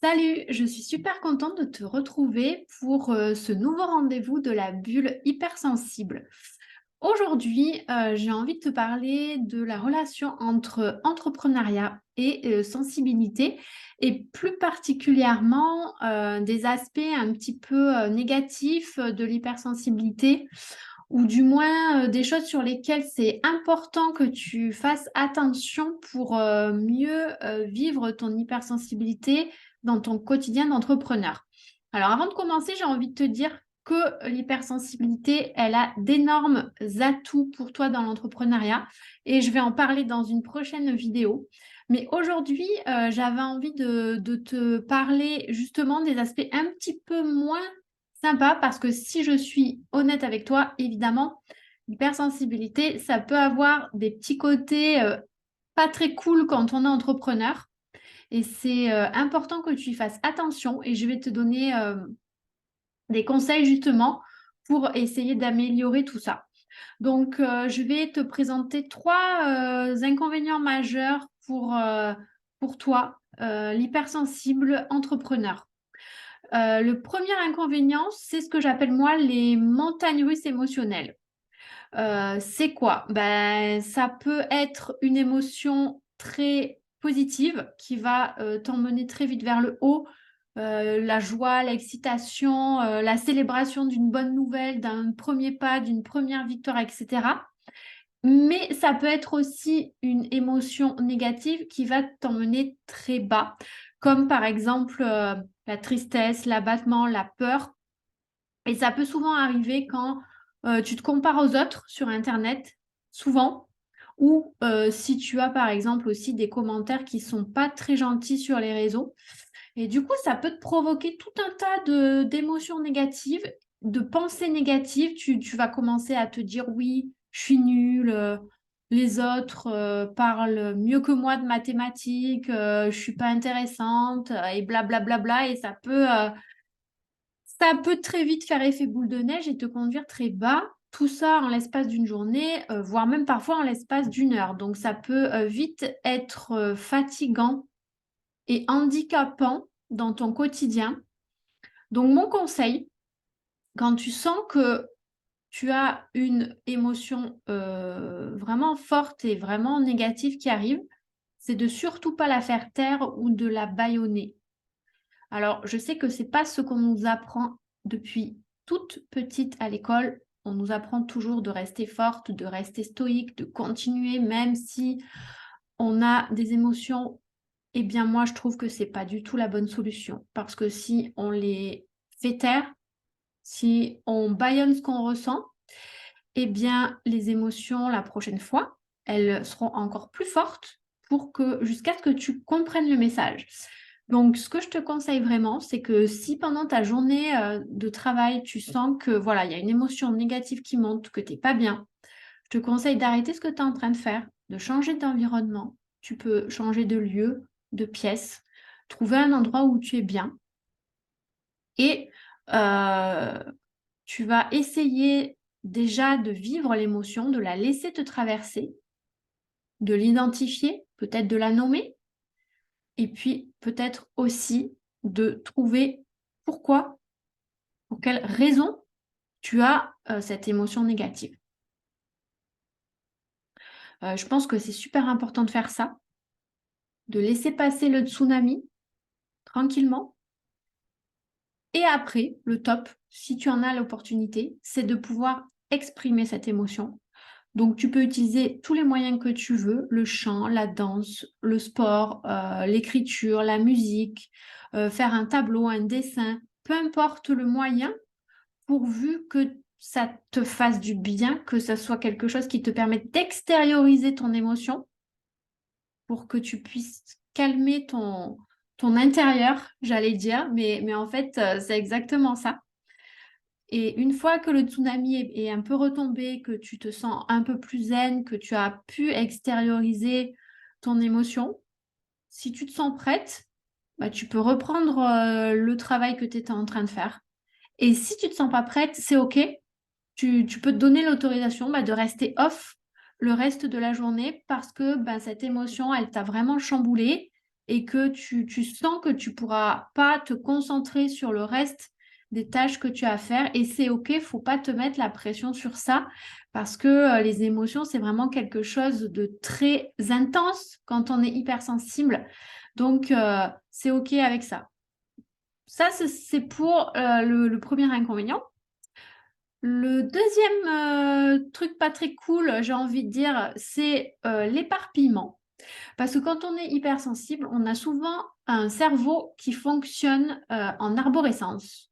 Salut, je suis super contente de te retrouver pour ce nouveau rendez-vous de la bulle hypersensible. Aujourd'hui, j'ai envie de te parler de la relation entre entrepreneuriat et sensibilité et plus particulièrement des aspects un petit peu négatifs de l'hypersensibilité ou du moins des choses sur lesquelles c'est important que tu fasses attention pour mieux vivre ton hypersensibilité dans ton quotidien d'entrepreneur. Alors avant de commencer, j'ai envie de te dire que l'hypersensibilité, elle a d'énormes atouts pour toi dans l'entrepreneuriat et je vais en parler dans une prochaine vidéo. Mais aujourd'hui, j'avais envie de te parler justement des aspects un petit peu moins sympas parce que si je suis honnête avec toi, évidemment, l'hypersensibilité, ça peut avoir des petits côtés pas très cool quand on est entrepreneur. Et c'est important que tu y fasses attention et je vais te donner des conseils justement pour essayer d'améliorer tout ça. Donc, je vais te présenter trois inconvénients majeurs pour toi, l'hypersensible entrepreneur. Le premier inconvénient, c'est ce que j'appelle moi les montagnes russes émotionnelles. C'est quoi? Ben, ça peut être une émotion très positive qui va t'emmener très vite vers le haut. La joie, l'excitation, la célébration d'une bonne nouvelle, d'un premier pas, d'une première victoire, etc. Mais ça peut être aussi une émotion négative qui va t'emmener très bas, comme par exemple la tristesse, l'abattement, la peur. Et ça peut souvent arriver quand tu te compares aux autres sur Internet, souvent, ou si tu as par exemple aussi des commentaires qui sont pas très gentils sur les réseaux. Et du coup, ça peut te provoquer tout un tas d'émotions négatives, de pensées négatives. Tu vas commencer à te dire oui, je suis nulle, les autres parlent mieux que moi de mathématiques, je suis pas intéressante, et blablabla. Et ça peut très vite faire effet boule de neige et te conduire très bas. Tout ça en l'espace d'une journée, voire même parfois en l'espace d'une heure. Donc ça peut vite être fatigant et handicapant dans ton quotidien. Donc mon conseil, quand tu sens que tu as une émotion vraiment forte et vraiment négative qui arrive, c'est de surtout pas la faire taire ou de la bâillonner. Alors, je sais que c'est pas ce qu'on nous apprend depuis toute petite à l'école. On nous apprend toujours de rester forte, de rester stoïque, de continuer, même si on a des émotions. Eh bien, moi, je trouve que c'est pas du tout la bonne solution. Parce que si on les fait taire, si on bâillonne ce qu'on ressent, eh bien, les émotions, la prochaine fois, elles seront encore plus fortes pour que, jusqu'à ce que tu comprennes le message. Donc, ce que je te conseille vraiment, c'est que si pendant ta journée de travail, tu sens que voilà, il y a une émotion négative qui monte, que tu n'es pas bien, je te conseille d'arrêter ce que tu es en train de faire, de changer d'environnement. Tu peux changer de lieu, de pièce, trouver un endroit où tu es bien et euh, tu vas essayer déjà de vivre l'émotion, de la laisser te traverser, de l'identifier, peut-être de la nommer, et puis peut-être aussi de trouver pourquoi, pour quelle raison tu as cette émotion négative. Je pense que c'est super important de faire ça, de laisser passer le tsunami tranquillement. Et après, le top, si tu en as l'opportunité, c'est de pouvoir exprimer cette émotion. Donc, tu peux utiliser tous les moyens que tu veux, le chant, la danse, le sport, l'écriture, la musique, faire un tableau, un dessin, peu importe le moyen, pourvu que ça te fasse du bien, que ça soit quelque chose qui te permette d'extérioriser ton émotion pour que tu puisses calmer ton intérieur, j'allais dire, mais en fait, c'est exactement ça. Et une fois que le tsunami est un peu retombé, que tu te sens un peu plus zen, que tu as pu extérioriser ton émotion, si tu te sens prête, bah, tu peux reprendre le travail que tu étais en train de faire. Et si tu ne te sens pas prête, c'est OK. Tu peux te donner l'autorisation bah, de rester off le reste de la journée parce que bah, cette émotion, elle t'a vraiment chamboulé et que tu sens que tu ne pourras pas te concentrer sur le reste des tâches que tu as à faire. Et c'est OK, il ne faut pas te mettre la pression sur ça parce que les émotions, c'est vraiment quelque chose de très intense quand on est hypersensible. Donc, c'est OK avec ça. Ça, c'est pour le premier inconvénient. Le deuxième truc pas très cool, j'ai envie de dire, c'est l'éparpillement. Parce que quand on est hypersensible, on a souvent un cerveau qui fonctionne en arborescence.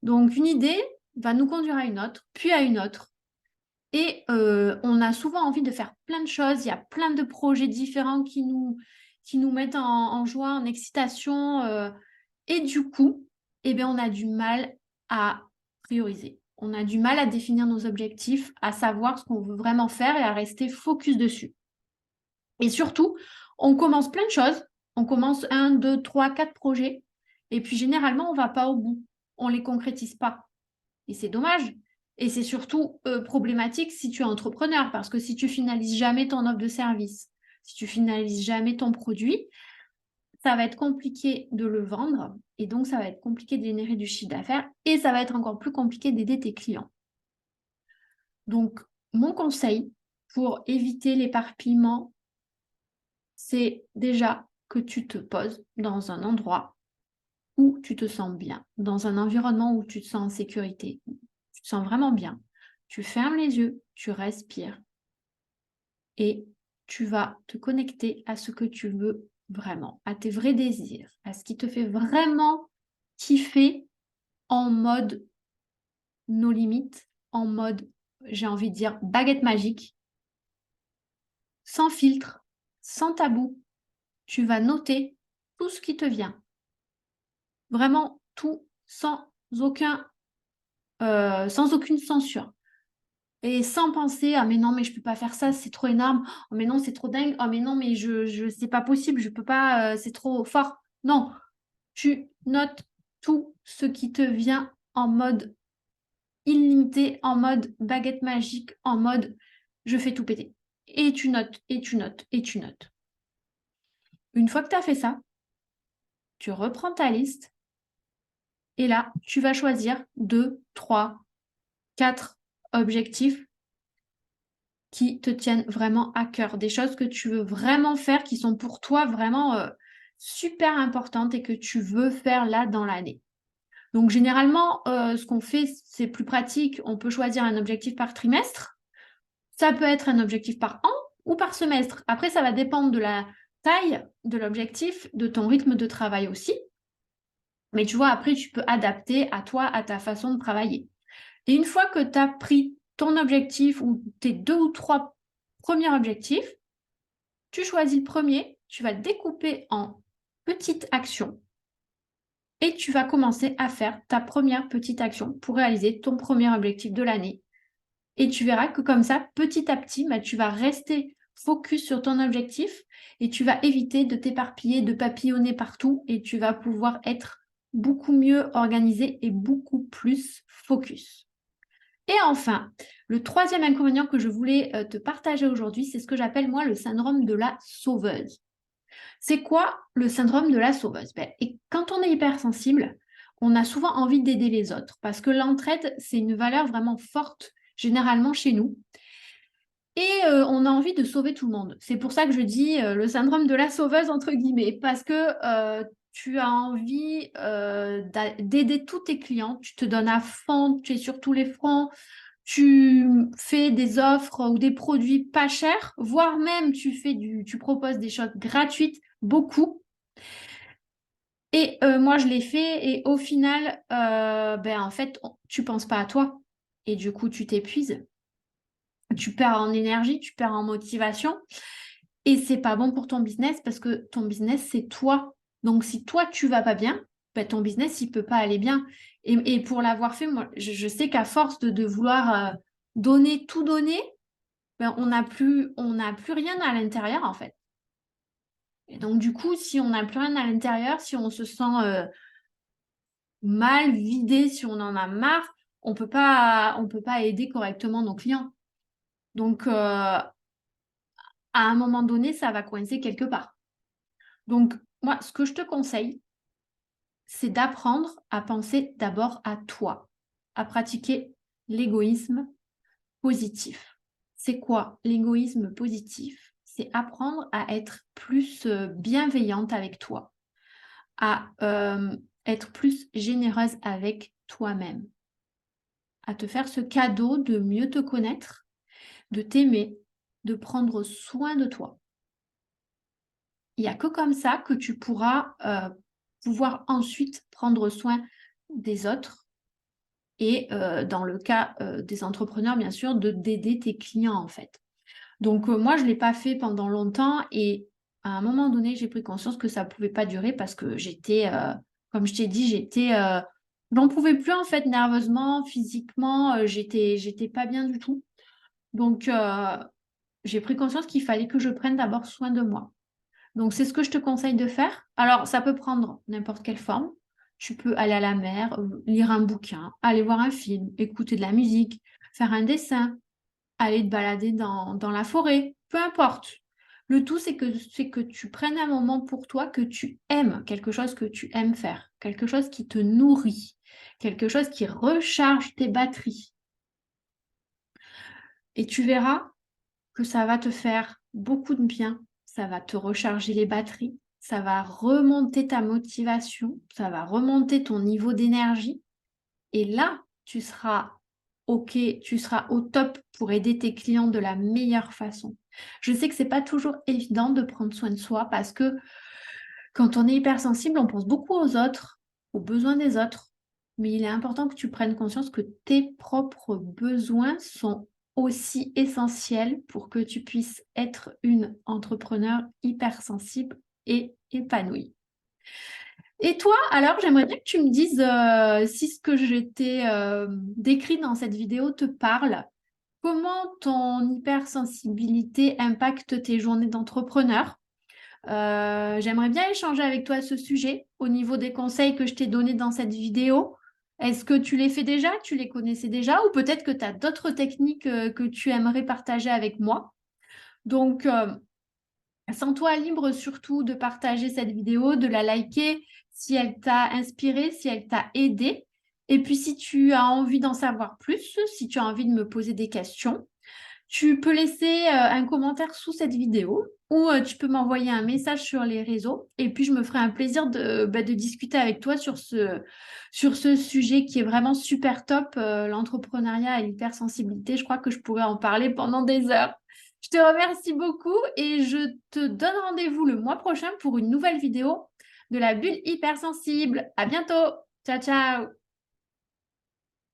Donc, une idée va nous conduire à une autre, puis à une autre. Et on a souvent envie de faire plein de choses. Il y a plein de projets différents qui nous mettent en joie, en excitation. Et du coup, eh bien, on a du mal à prioriser. On a du mal à définir nos objectifs, à savoir ce qu'on veut vraiment faire et à rester focus dessus. Et surtout, on commence plein de choses. On commence 1, 2, 3, 4 projets. Et puis généralement, on ne va pas au bout. On ne les concrétise pas. Et c'est dommage. Et c'est surtout problématique si tu es entrepreneur, parce que si tu finalises jamais ton offre de service, si tu finalises jamais ton produit, ça va être compliqué de le vendre. Et donc, ça va être compliqué de générer du chiffre d'affaires. Et ça va être encore plus compliqué d'aider tes clients. Donc, mon conseil pour éviter l'éparpillement, c'est déjà que tu te poses dans un endroit où tu te sens bien, dans un environnement où tu te sens en sécurité, tu te sens vraiment bien. Tu fermes les yeux, tu respires et tu vas te connecter à ce que tu veux vraiment, à tes vrais désirs, à ce qui te fait vraiment kiffer en mode nos limites, en mode, j'ai envie de dire, baguette magique, sans filtre, sans tabou. Tu vas noter tout ce qui te vient. Vraiment tout, sans aucune censure. Et sans penser, ah mais non, mais je peux pas faire ça, c'est trop énorme. Oh mais non, c'est trop dingue. Oh mais non, mais c'est pas possible, je peux pas, c'est trop fort. Non, tu notes tout ce qui te vient en mode illimité, en mode baguette magique, en mode je fais tout péter. Et tu notes, et tu notes, et tu notes. Une fois que tu as fait ça, tu reprends ta liste et là, tu vas choisir 2, 3, 4 objectifs qui te tiennent vraiment à cœur, des choses que tu veux vraiment faire, qui sont pour toi vraiment super importantes et que tu veux faire là dans l'année. Donc généralement, ce qu'on fait, c'est plus pratique. On peut choisir un objectif par trimestre. Ça peut être un objectif par an ou par semestre. Après, ça va dépendre de la taille de l'objectif, de ton rythme de travail aussi. Mais tu vois, après, tu peux adapter à toi, à ta façon de travailler. Et une fois que tu as pris ton objectif ou tes 2 ou 3 premiers objectifs, tu choisis le premier, tu vas le découper en petites actions et tu vas commencer à faire ta première petite action pour réaliser ton premier objectif de l'année. Et tu verras que comme ça, petit à petit, tu vas rester focus sur ton objectif et tu vas éviter de t'éparpiller, de papillonner partout et tu vas pouvoir être beaucoup mieux organisé et beaucoup plus focus. Et enfin, le troisième inconvénient que je voulais te partager aujourd'hui, c'est ce que j'appelle moi le syndrome de la sauveuse. C'est quoi le syndrome de la sauveuse? Et quand on est hypersensible, on a souvent envie d'aider les autres parce que l'entraide, c'est une valeur vraiment forte généralement chez nous. Et on a envie de sauver tout le monde. C'est pour ça que je dis le syndrome de la sauveuse, entre guillemets, parce que tu as envie d'aider tous tes clients, tu te donnes à fond, tu es sur tous les fronts, tu fais des offres ou des produits pas chers, voire même tu proposes des choses gratuites, beaucoup. Et moi, je l'ai fait et au final, en fait, tu penses pas à toi. Et du coup, tu t'épuises. Tu perds en énergie, tu perds en motivation. Et c'est pas bon pour ton business parce que ton business, c'est toi. Donc, si toi, tu vas pas bien, ton business, il peut pas aller bien. Et pour l'avoir fait, moi, je sais qu'à force de vouloir donner, tout donner, on n'a plus rien à l'intérieur, en fait. Et donc, du coup, si on n'a plus rien à l'intérieur, si on se sent mal, vidé, si on en a marre, on peut pas aider correctement nos clients. Donc, à un moment donné, ça va coincer quelque part. Donc, moi, ce que je te conseille, c'est d'apprendre à penser d'abord à toi, à pratiquer l'égoïsme positif. C'est quoi l'égoïsme positif? C'est apprendre à être plus bienveillante avec toi, à être plus généreuse avec toi-même, à te faire ce cadeau de mieux te connaître, de t'aimer, de prendre soin de toi. Il n'y a que comme ça que tu pourras pouvoir ensuite prendre soin des autres et dans le cas des entrepreneurs, bien sûr, d'aider tes clients en fait. Donc moi, je ne l'ai pas fait pendant longtemps et à un moment donné, j'ai pris conscience que ça ne pouvait pas durer parce que j'étais, comme je t'ai dit, j'en pouvais plus en fait nerveusement, physiquement, j'étais pas bien du tout. Donc j'ai pris conscience qu'il fallait que je prenne d'abord soin de moi. Donc, c'est ce que je te conseille de faire. Alors, ça peut prendre n'importe quelle forme. Tu peux aller à la mer, lire un bouquin, aller voir un film, écouter de la musique, faire un dessin, aller te balader dans la forêt, peu importe. Le tout, c'est que tu prennes un moment pour toi que tu aimes, quelque chose que tu aimes faire, quelque chose qui te nourrit, quelque chose qui recharge tes batteries. Et tu verras que ça va te faire beaucoup de bien, ça va te recharger les batteries, ça va remonter ta motivation, ça va remonter ton niveau d'énergie. Et là, tu seras OK, tu seras au top pour aider tes clients de la meilleure façon. Je sais que c'est pas toujours évident de prendre soin de soi parce que quand on est hypersensible, on pense beaucoup aux autres, aux besoins des autres. Mais il est important que tu prennes conscience que tes propres besoins sont aussi essentiels pour que tu puisses être une entrepreneur hypersensible et épanouie. Et toi, alors, j'aimerais bien que tu me dises si ce que je t'ai décrit dans cette vidéo te parle. Comment ton hypersensibilité impacte tes journées d'entrepreneur? J'aimerais bien échanger avec toi à ce sujet au niveau des conseils que je t'ai donnés dans cette vidéo. Est-ce que tu les fais déjà? Tu les connaissais déjà? Ou peut-être que tu as d'autres techniques que tu aimerais partager avec moi? Donc, sens-toi libre surtout de partager cette vidéo, de la liker si elle t'a inspiré, si elle t'a aidé. Et puis, si tu as envie d'en savoir plus, si tu as envie de me poser des questions, tu peux laisser un commentaire sous cette vidéo ou tu peux m'envoyer un message sur les réseaux et puis je me ferai un plaisir de discuter avec toi sur ce sujet qui est vraiment super top, l'entrepreneuriat et l'hypersensibilité. Je crois que je pourrais en parler pendant des heures. Je te remercie beaucoup et je te donne rendez-vous le mois prochain pour une nouvelle vidéo de la bulle hypersensible. À bientôt. Ciao, ciao.